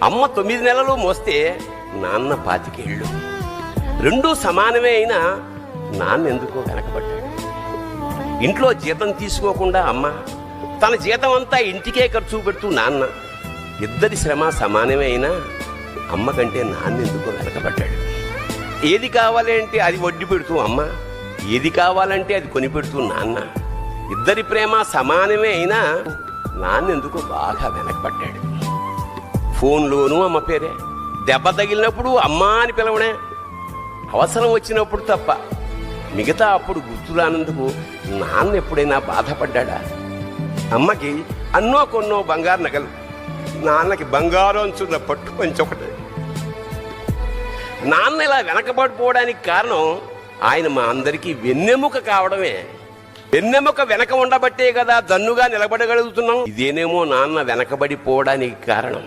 అమ్మ 9 నెలలు మోస్తే నాన్న 25 ఏళ్ళు. రెండూ సమానమే అయినా నాన్న ఎందుకో వెనకబడ్డాడు. ఇంట్లో జీతం తీసుకోకుండా అమ్మ, తన జీతం అంతా ఇంటికే ఖర్చు పెడుతూ నాన్న, ఇద్దరి శ్రమ సమానమే అయినా అమ్మ కంటే నాన్న ఎందుకో వెనకబడ్డాడు. ఏది కావాలి అంటే అది వడ్డీ పెడుతూ అమ్మ, ఏది కావాలంటే అది కొని పెడుతూ నాన్న, ఇద్దరి ప్రేమ సమానమే అయినా నాన్న ఎందుకో బాగా వెనకబడ్డాడు. ఫోన్లోనూ అమ్మ పేరే, దెబ్బ తగిలినప్పుడు అమ్మ అని పిలవడే, అవసరం వచ్చినప్పుడు తప్ప మిగతా అప్పుడు గుర్తురానందుకు నాన్న ఎప్పుడైనా బాధపడ్డా? అమ్మకి అన్నో కొన్నో బంగారు నగలు, నాన్నకి బంగారం అంచున్న పట్టు పంచొకటి. నాన్న ఇలా వెనకబడిపోవడానికి కారణం ఆయన మా అందరికీ వెన్నెముక కావడమే. వెన్నెముక వెనక ఉండబట్టే కదా దన్నుగా నిలబడగలుగుతున్నాం. ఇదేనేమో నాన్న వెనకబడిపోవడానికి కారణం.